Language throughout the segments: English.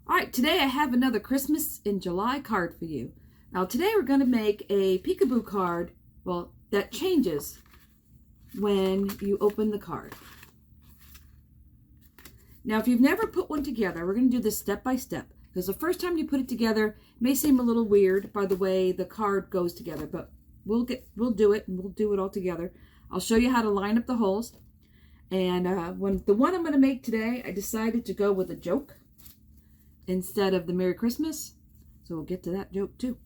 All right, today I have another Christmas in July card for you. Now today we're going to make a peekaboo card, well, that changes when you open the card. Now if you've never put one together, we're going to do this step by step, because the first time you put it together it may seem a little weird by the way the card goes together, but we'll do it, and we'll do it all together. I'll show you how to line up the holes. And when the one I'm going to make today, I decided to go with a joke instead of the Merry Christmas. So we'll get to that joke too.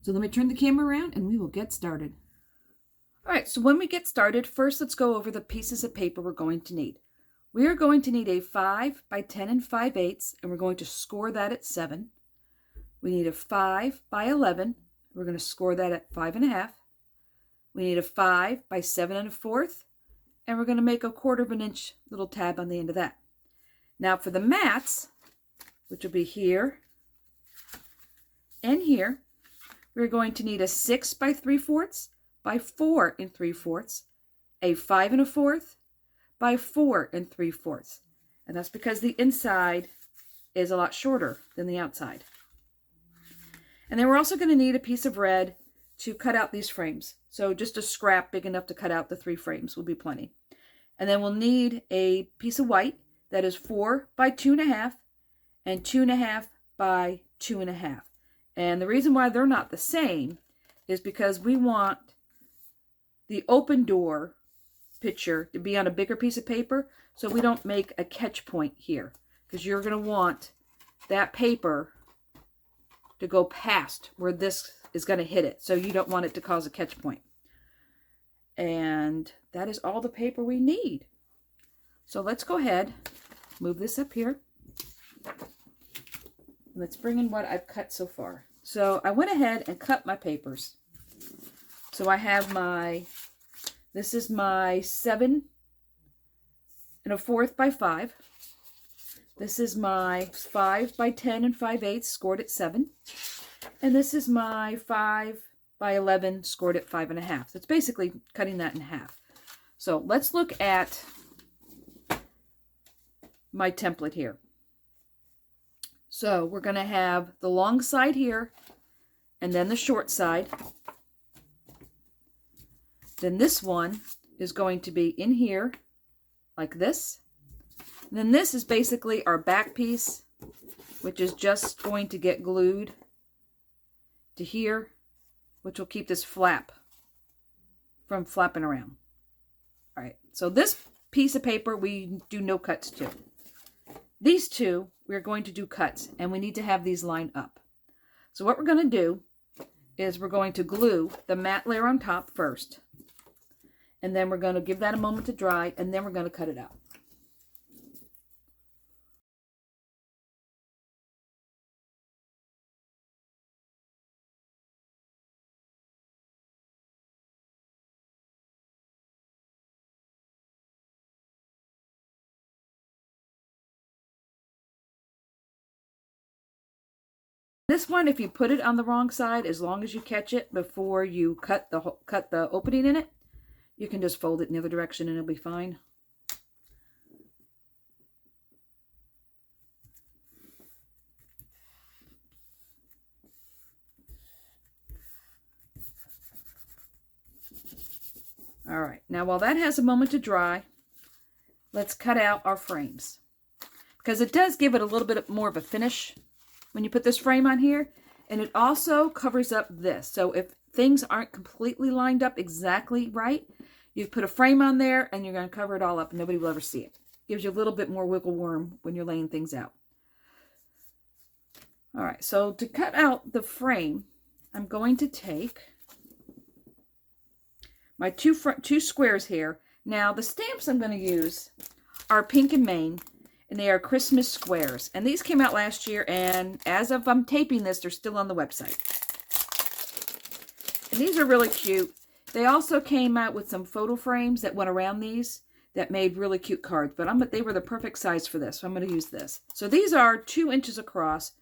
So let me turn the camera around and we will get started. All right, so when we get started, first let's go over the pieces of paper we're going to need. We are going to need a 5 by 10 5/8, and we're going to score that at 7. We need a 5 by 11. We're going to score that at 5.5. We need a 5 by 7 1/4, and we're going to make a 1/4 of an inch little tab on the end of that. Now for the mats, which will be here and here, we're going to need a 6 by 3/4 by 4 3/4, a 5 1/4 by 4 3/4. And that's because the inside is a lot shorter than the outside. And then we're also going to need a piece of red to cut out these frames. So just a scrap big enough to cut out the 3 frames will be plenty. And then we'll need a piece of white that is 4 by 2.5 and 2.5 by 2.5. And the reason why they're not the same is because we want the open door picture to be on a bigger piece of paper, so we don't make a catch point here, because you're going to want that paper to go past where this is going to hit it, so you don't want it to cause a catch point. And that is all the paper we need. So let's go ahead, move this up here. Let's bring in what I've cut so far. So I went ahead and cut my papers. So I have this is my 7 1/4 by 5. This is my 5 by 10 5/8 scored at 7. And this is my 5 by 11 scored at 5.5. So it's basically cutting that in half. So let's look at my template here. So we're going to have the long side here and then the short side. Then this one is going to be in here like this. And then this is basically our back piece, which is just going to get glued to here, which will keep this flap from flapping around. All right, so this piece of paper we do no cuts to. These two, we're going to do cuts, and we need to have these line up. So what we're going to do is we're going to glue the matte layer on top first, and then we're going to give that a moment to dry, and then we're going to cut it out. This one, if you put it on the wrong side, as long as you catch it before you cut the opening in it, you can just fold it in the other direction and it'll be fine. All right, now while that has a moment to dry, let's cut out our frames, because it does give it a little bit more of a finish when you put this frame on here, and it also covers up this. So if things aren't completely lined up exactly right, you put a frame on there and you're going to cover it all up and nobody will ever see it. Gives you a little bit more wiggle room when you're laying things out. All right, so to cut out the frame, I'm going to take my two squares here. Now the stamps I'm going to use are Pink and Maine, and they are Christmas squares. And these came out last year, and as of I'm taping this, they're still on the website. And these are really cute. They also came out with some photo frames that went around these that made really cute cards, but they were the perfect size for this, so I'm going to use this. So these are 2 inches across.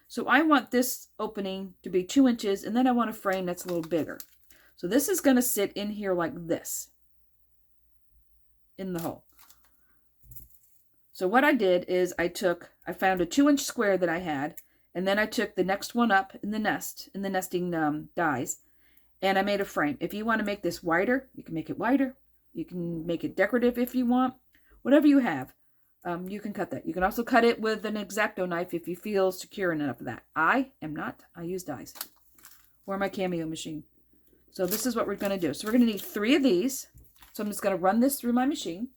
So I want this opening to be 2 inches, and then I want a frame that's a little bigger. So this is going to sit in here like this, in the hole. So what I did is I found a 2-inch square that I had, and then I took the next one up in the nesting dies, and I made a frame. If you want to make this wider, you can make it wider. You can make it decorative if you want. Whatever you have, you can cut that. You can also cut it with an X-Acto knife if you feel secure enough of that. I am not. I use dies. Or my Cameo machine. So this is what we're going to do. So we're going to need 3 of these. So I'm just going to run this through my machine.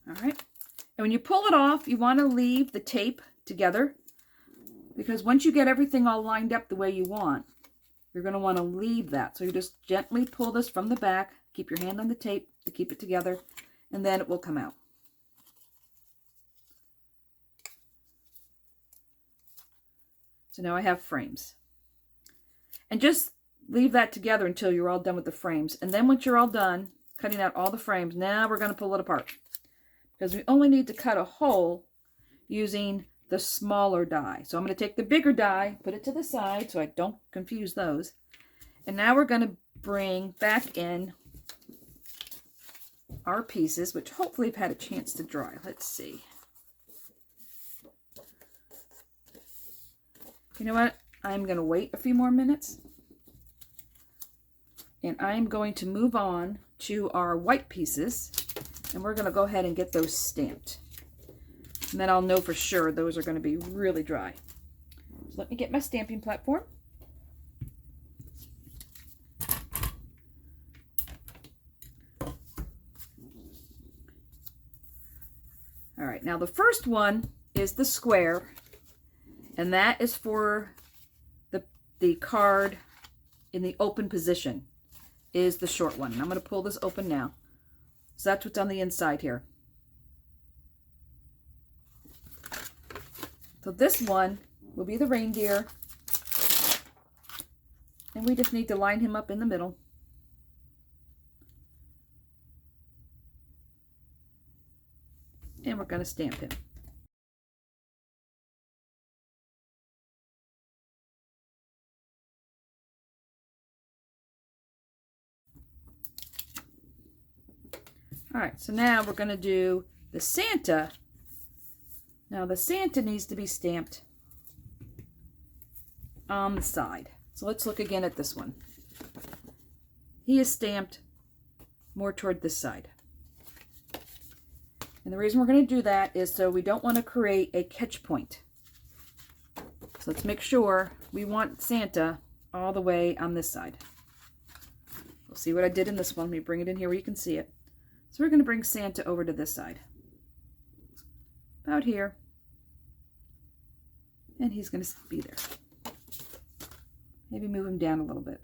All right. And when you pull it off, you want to leave the tape together, because once you get everything all lined up the way you want, you're going to want to leave that. So you just gently pull this from the back, keep your hand on the tape to keep it together, and then it will come out. So now I have frames. And just leave that together until you're all done with the frames. And then once you're all done cutting out all the frames, now we're going to pull it apart. Because we only need to cut a hole using the smaller die. So I'm going to take the bigger die, put it to the side so I don't confuse those. And now we're going to bring back in our pieces, which hopefully have had a chance to dry. Let's see. You know what? I'm going to wait a few more minutes. And I'm going to move on to our white pieces. And we're going to go ahead and get those stamped. And then I'll know for sure those are going to be really dry. So let me get my stamping platform. All right, now the first one is the square. And that is for the card in the open position, is the short one. And I'm going to pull this open now. So that's what's on the inside here. So this one will be the reindeer. And we just need to line him up in the middle. And we're going to stamp him. All right, so now we're going to do the Santa. Now the Santa needs to be stamped on the side. So let's look again at this one. He is stamped more toward this side. And the reason we're going to do that is so we don't want to create a catch point. So let's make sure we want Santa all the way on this side. We'll see what I did in this one. Let me bring it in here where you can see it. So we're going to bring Santa over to this side. About here. And he's going to be there. Maybe move him down a little bit.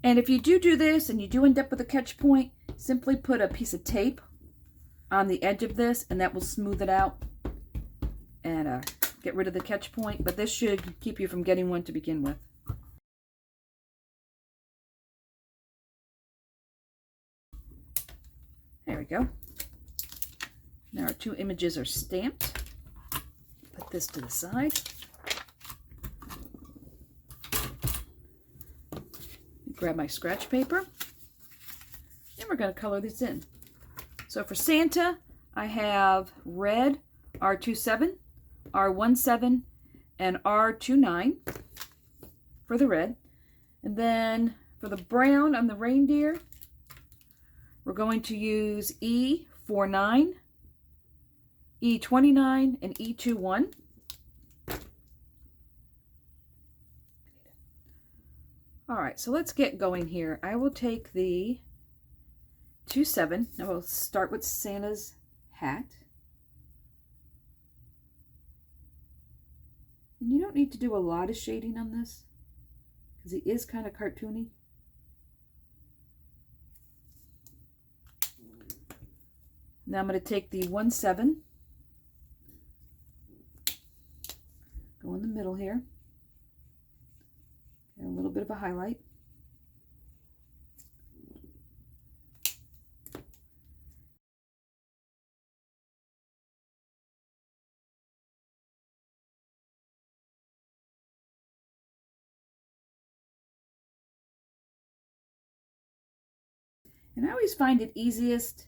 And if you do this and you do end up with a catch point, simply put a piece of tape on the edge of this and that will smooth it out and get rid of the catch point. But this should keep you from getting one to begin with. There we go. Now our 2 images are stamped. Put this to the side. Grab my scratch paper. And we're going to color this in. So for Santa, I have red R27, R17, and R29 for the red. And then for the brown on the reindeer, we're going to use E49, E29, and E21. All right, so let's get going here. I will take the 27. Now we'll start with Santa's hat. And you don't need to do a lot of shading on this because he is kind of cartoony. Now I'm going to take the 17, go in the middle here, get a little bit of a highlight. And I always find it easiest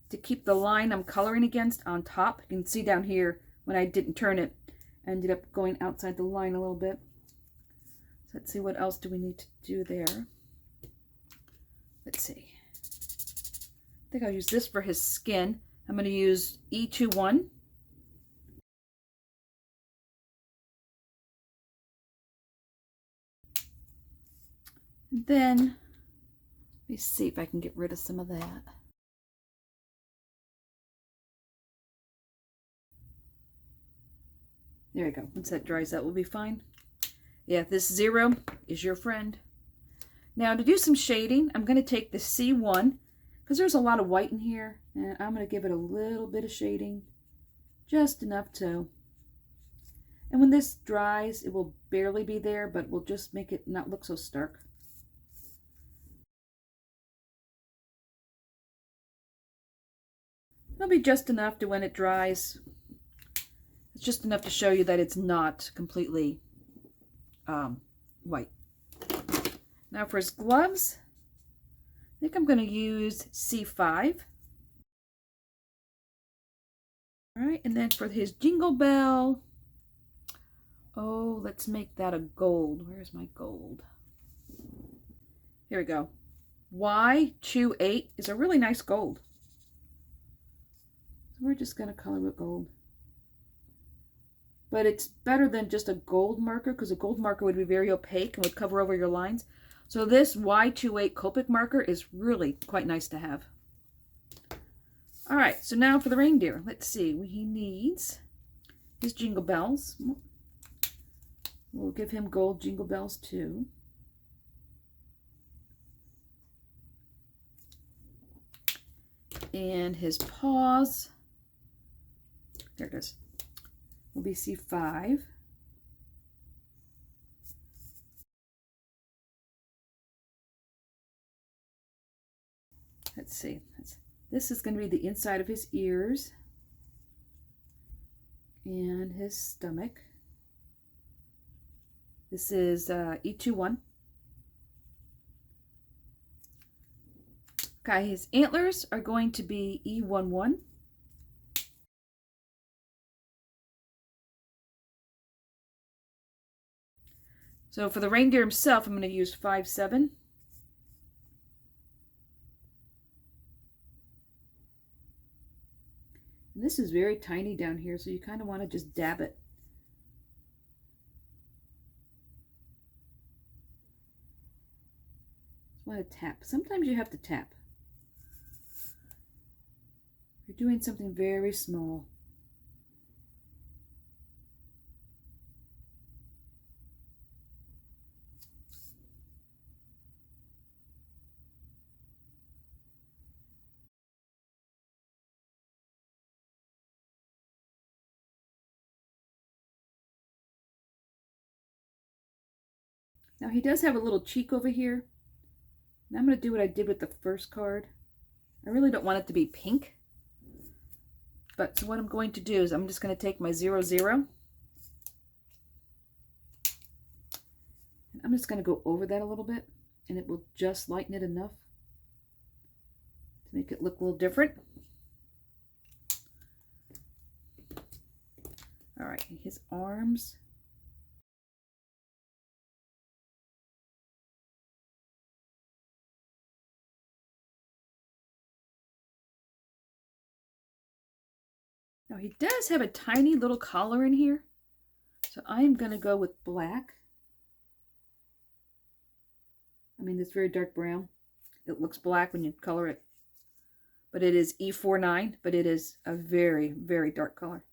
to keep the line I'm coloring against on top. You can see down here when I didn't turn it, I ended up going outside the line a little bit. So let's see, what else do we need to do there? Let's see. I think I'll use this for his skin. I'm going to use E21. And then, let me see if I can get rid of some of that. There we go. Once that dries, that will be fine. Yeah, this 0 is your friend. Now to do some shading, I'm going to take the C1, because there's a lot of white in here, and I'm going to give it a little bit of shading, just enough to, and when this dries, it will barely be there, but we'll just make it not look so stark. It'll be just enough to when it dries. It's just enough to show you that it's not completely white. Now for his gloves, I think I'm going to use C5. All right, and then for his jingle bell, oh, let's make that a gold. Where's my gold? Here we go. Y28 is a really nice gold. So we're just going to color it gold. But it's better than just a gold marker, because a gold marker would be very opaque and would cover over your lines. So this Y28 Copic marker is really quite nice to have. All right, so now for the reindeer. Let's see, he needs his jingle bells. We'll give him gold jingle bells too. And his paws, there it is, will be C5. Let's see, this is going to be the inside of his ears and his stomach. This is E21. Okay, his antlers are going to be E11. So for the reindeer himself, I'm going to use 5-7. And this is very tiny down here, so you kind of want to just dab it. Just want to tap. Sometimes you have to tap. You're doing something very small. Now he does have a little cheek over here. And I'm going to do what I did with the first card. I really don't want it to be pink. But so what I'm going to do is I'm just going to take my 0, 0. And I'm just going to go over that a little bit. And it will just lighten it enough to make it look a little different. All right, his arms. Now he does have a tiny little collar in here, so I'm going to go with black. I mean, it's very dark brown. It looks black when you color it, but it is E49, but it is a very, very dark color.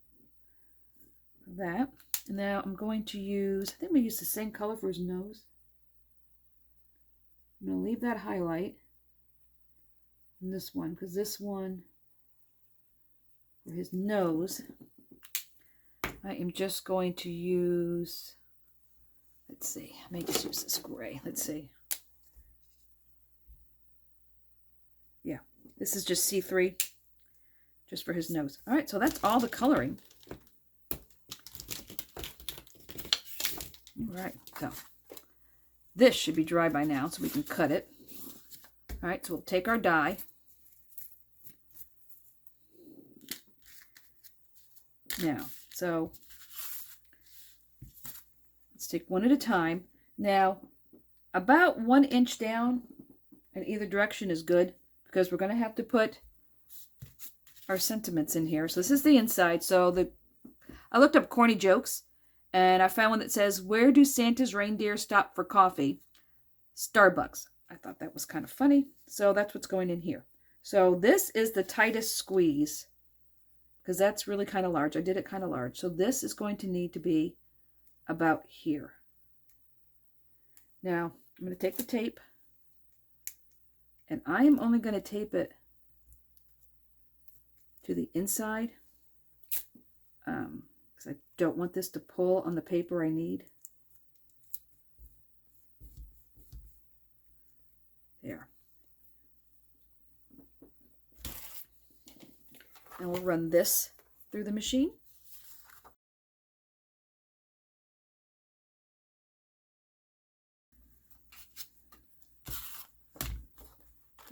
For that. And now I'm going to use, I think I'm going to use the same color for his nose. I'm going to leave that highlight in this one, because this one, for his nose, I am just going to use, let's see, I may just use this gray. Let's see. Yeah, this is just C3, just for his nose. All right, so that's all the coloring. All right, so this should be dry by now, so we can cut it. All All right, so we'll take our die. Now, so let's take one at a time. Now, about 1 inch down in either direction is good, because we're going to have to put our sentiments in here. So this is the inside. So I looked up corny jokes, and I found one that says, "Where do Santa's reindeer stop for coffee? Starbucks." I thought that was kind of funny, so that's what's going in here. So this is the tightest squeeze, because that's really kind of large. I did it kind of large. So this is going to need to be about here. Now, I'm going to take the tape, and I am only going to tape it to the inside, because I don't want this to pull on the paper I need. There. And we'll run this through the machine.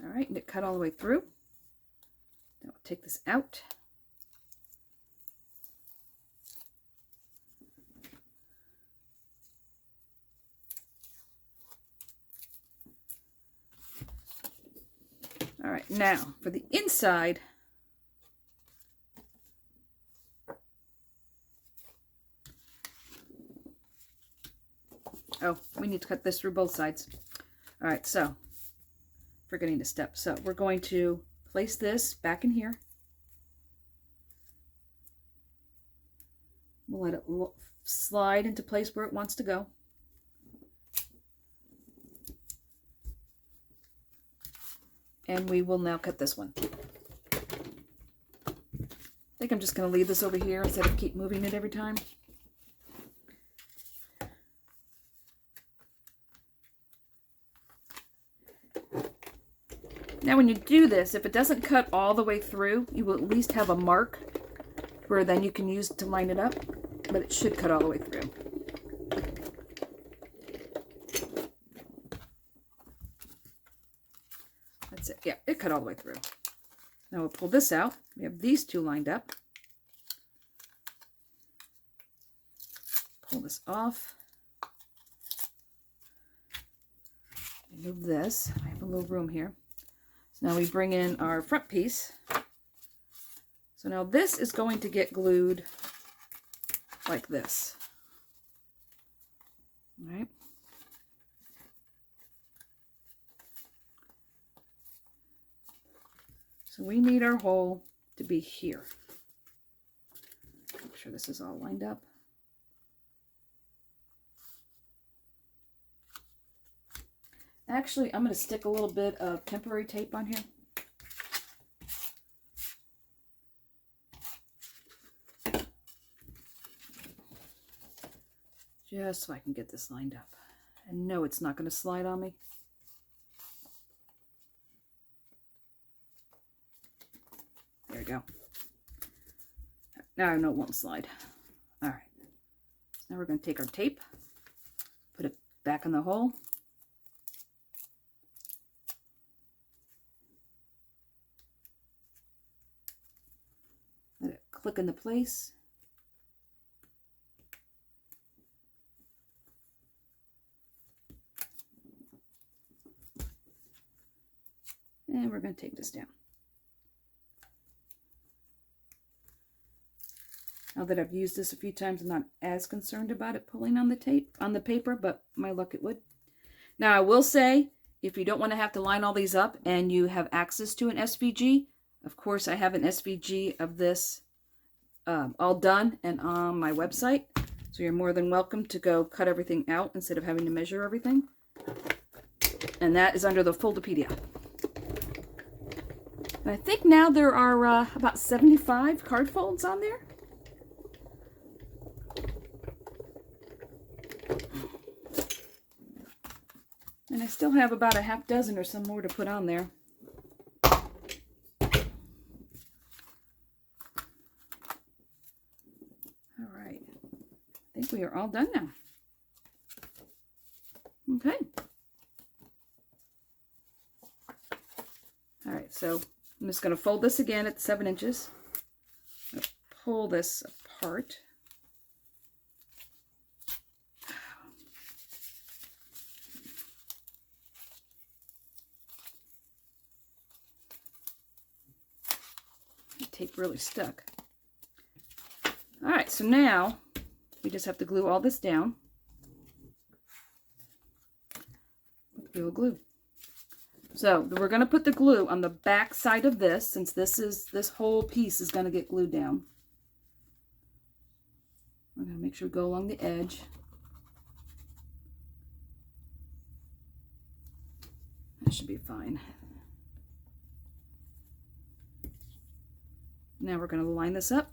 All right, and it cut all the way through. Now we'll take this out. All right, now for the inside, oh, we need to cut this through both sides. All right, so forgetting to step. So we're going to place this back in here. We'll let it slide into place where it wants to go. And we will now cut this one. I think I'm just going to leave this over here instead of keep moving it every time. Now when you do this, if it doesn't cut all the way through, you will at least have a mark where then you can use to line it up, but it should cut all the way through. That's it. Yeah, it cut all the way through. Now we'll pull this out. We have these two lined up. Pull this off. Move this. I have a little room here. So now we bring in our front piece. So now this is going to get glued like this. All right. So we need our hole to be here. Make sure this is all lined up. Actually, I'm going to stick a little bit of temporary tape on here. Just so I can get this lined up. And no, it's not going to slide on me. There we go. Now I know it won't slide. All right. Now we're going to take our tape, put it back in the hole. Let it click into place. And we're going to take this down. Now that I've used this a few times, I'm not as concerned about it pulling on the tape, on the paper, but my luck it would. Now I will say, if you don't want to have to line all these up and you have access to an SVG, of course I have an SVG of this all done and on my website. So you're more than welcome to go cut everything out instead of having to measure everything. And that is under the Foldopedia. And I think now there are about 75 card folds on there. And I still have about a half dozen or some more to put on there. All right. I think we are all done now. Okay. so I'm just going to fold this again at 7 inches. I'm going to pull this apart. The tape really stuck. All right, so now we just have to glue all this down with real glue. So we're going to put the glue on the back side of this, since this whole piece is going to get glued down. I'm going to make sure we go along the edge. That should be fine. Now we're going to line this up.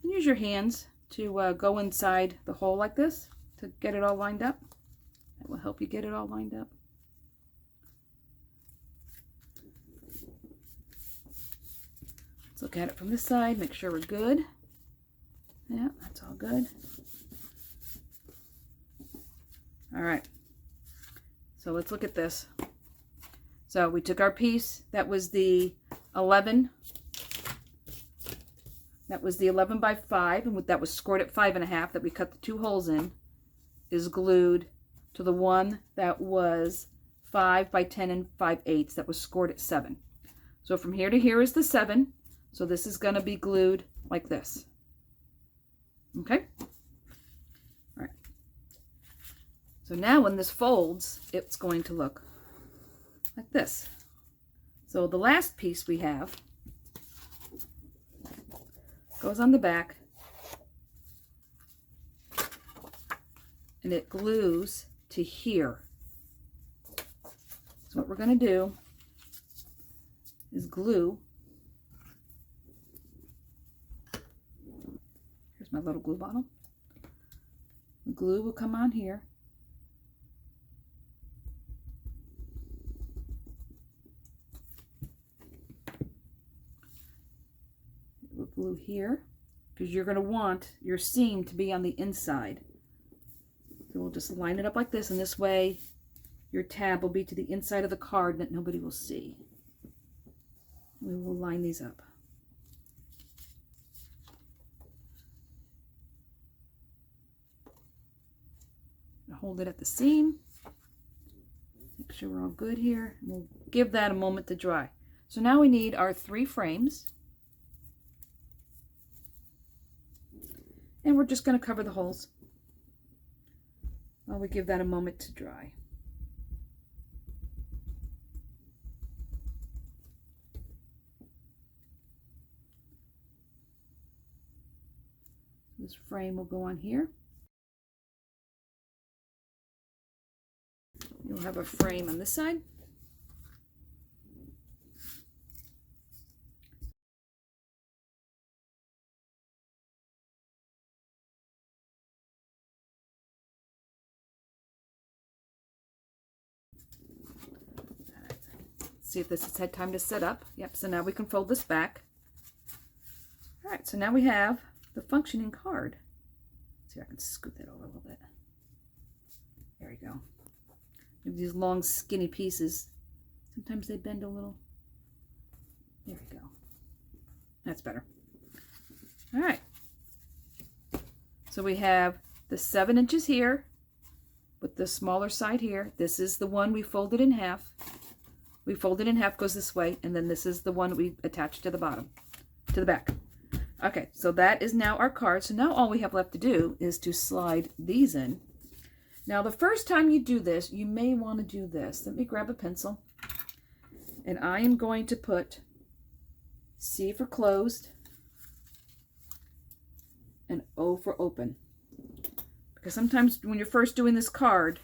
And use your hands to go inside the hole like this to get it all lined up. That will help you get it all lined up. Let's look at it from this side, make sure we're good. Yeah, that's all good. All right, so let's look at this. So we took our piece, that was the 11. That was the 11 by 5, and that was scored at 5.5 that we cut the 2 holes in, is glued to the one that was 5 by 10 and 5/8 that was scored at 7. So from here to here is the 7. So this is going to be glued like this. Okay? All right. So now when this folds, it's going to look like this. So the last piece we have goes on the back, and it glues to here. So what we're going to do is glue. Here's my little glue bottle. The glue will come on here. We'll glue here because you're going to want your seam to be on the inside. So we'll just line it up like this, and this way your tab will be to the inside of the card that nobody will see. We will line these up. Hold it at the seam. Make sure we're all good here. We'll give that a moment to dry. So now we need our 3 frames. And we're just going to cover the holes while we give that a moment to dry. This frame will go on here. You'll have a frame on this side. See if this has had time to set up. Yep, so now we can fold this back. All right, so now we have the functioning card. Let's see if I can scoot that over a little bit. There we go. These long skinny pieces, sometimes they bend a little. There we go. That's better. All right, so we have the 7 inches here with the smaller side here. This is the one we folded in half. We fold it in half, goes this way, and then this is the one we attach to the bottom, to the back. Okay, so that is now our card. So now all we have left to do is to slide these in. Now, the first time you do this, you may want to do this. Let me grab a pencil. And I am going to put C for closed and O for open. Because sometimes when you're first doing this card,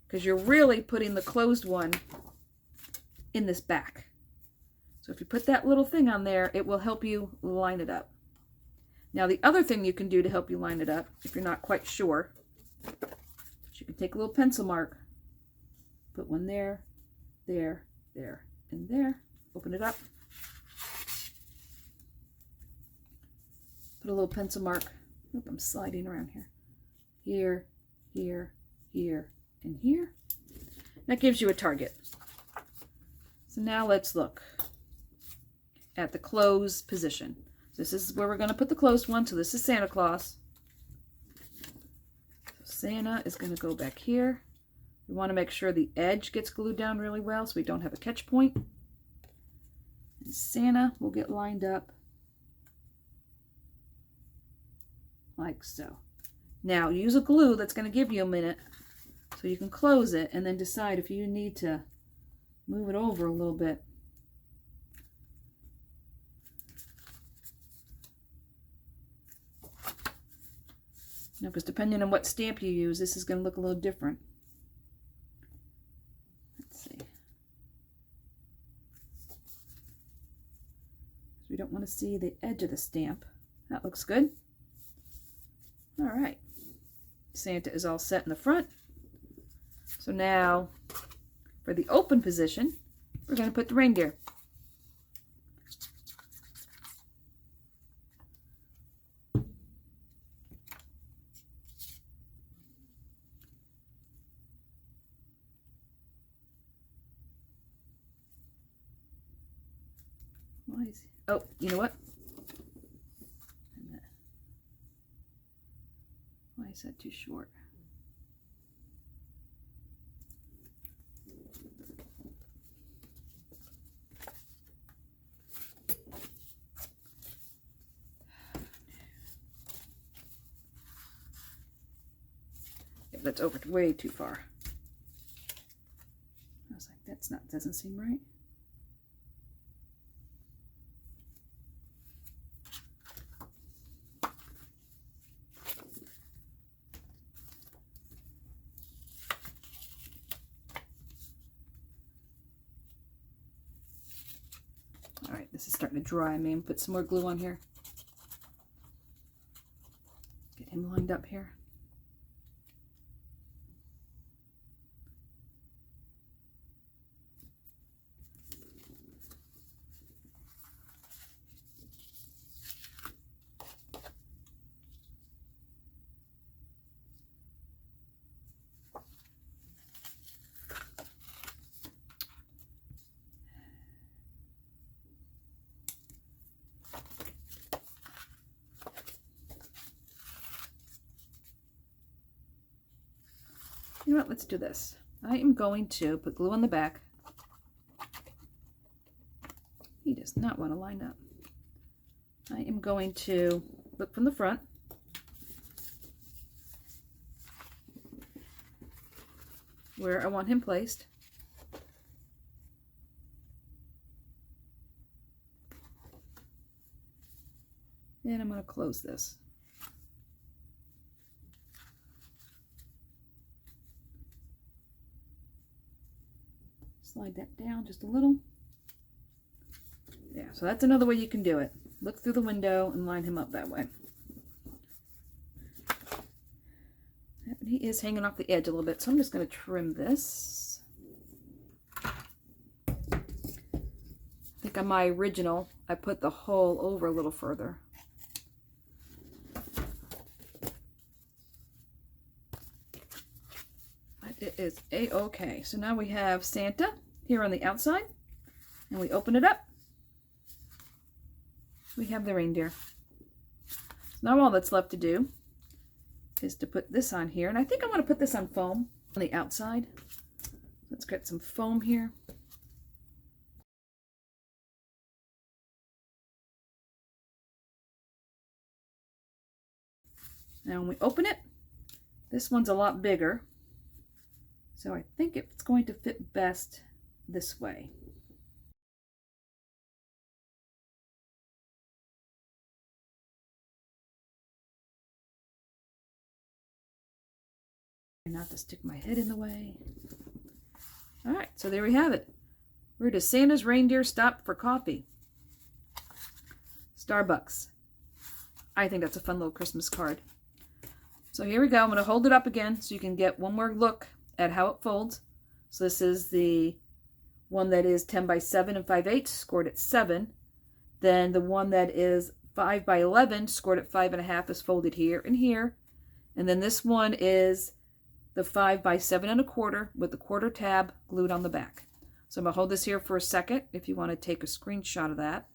because you're really putting the closed one in this back. So if you put that little thing on there, it will help you line it up. Now, the other thing you can do to help you line it up, if you're not quite sure, you can take a little pencil mark, put one there, there, there, and there. Open it up. Put a little pencil mark. Oop, I'm sliding around here. Here, here, here, in here. That gives you a target. So now let's look at the clothes position. This is where we're going to put the closed one. So this is Santa Claus. So Santa is going to go back here. We want to make sure the edge gets glued down really well so we don't have a catch point. And Santa will get lined up like so. Now use a glue that's going to give you a minute so you can close it and then decide if you need to move it over a little bit. Now, because depending on what stamp you use, this is going to look a little different. Let's see. So we don't want to see the edge of the stamp. That looks good. All right. Santa is all set in the front. So now, for the open position, we're going to put the reindeer. Why is he? Oh, you know what? Why is that too short? Yep, that's over way too far. I was like, that's not, doesn't seem right. All right, this is starting to dry. I may put some more glue on here. Get him lined up here. You know what, let's do this. I am going to put glue on the back. He does not want to line up. I am going to look from the front. Where I want him placed. And I'm going to close this. Slide that down just a little. Yeah, so that's another way you can do it. Look through the window and line him up that way. Yep, and he is hanging off the edge a little bit, so I'm just going to trim this. I think on my original, I put the hole over a little further. It is a-okay. So now we have Santa here on the outside, and we open it up. We have the reindeer. Now all that's left to do is to put this on here, and I think I want to put this on foam on the outside. Let's get some foam here. Now when we open it, this one's a lot bigger. So I think it's going to fit best this way. Not to stick my head in the way. All right, so there we have it. Where does Santa's reindeer stop for coffee? Starbucks. I think that's a fun little Christmas card. So here we go. I'm going to hold it up again so you can get one more look at how it folds. So this is the one that is 10 by 7 and 5/8, scored at 7. Then the one that is 5 by 11, scored at 5.5, is folded here and here. And then this one is the 5 by 7 1/4 with the quarter tab glued on the back. So I'm going to hold this here for a second if you want to take a screenshot of that.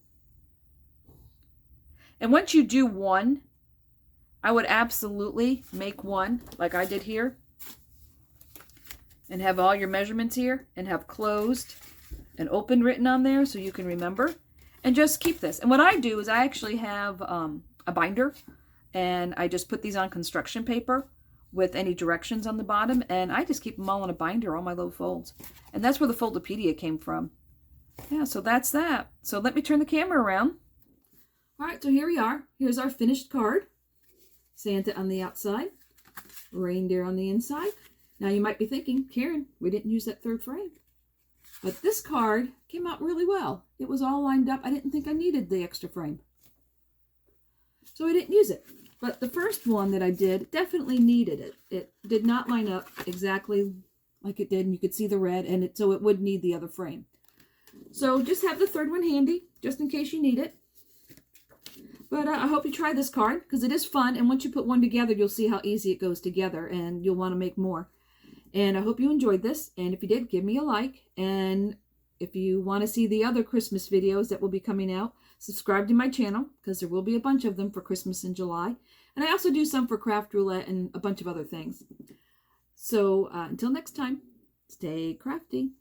And once you do one, I would absolutely make one like I did here and have all your measurements here and have closed and open written on there so you can remember, and just keep this. And what I do is I actually have a binder, and I just put these on construction paper with any directions on the bottom, and I just keep them all in a binder, all my little folds. And that's where the Foldopedia came from. Yeah, so that's that. So let me turn the camera around. All right, so here we are. Here's our finished card. Santa on the outside, reindeer on the inside. Now you might be thinking, Karen, we didn't use that third frame. But this card came out really well. It was all lined up. I didn't think I needed the extra frame, so I didn't use it. But the first one that I did definitely needed it. It did not line up exactly like it did, and you could see the red, and so it would need the other frame. So just have the third one handy, just in case you need it. But I hope you try this card, because it is fun, and once you put one together, you'll see how easy it goes together, and you'll want to make more. And I hope you enjoyed this, and if you did, give me a like. And if you want to see the other Christmas videos that will be coming out, subscribe to my channel, because there will be a bunch of them for Christmas in July. And I also do some for craft roulette and a bunch of other things. So until next time, stay crafty.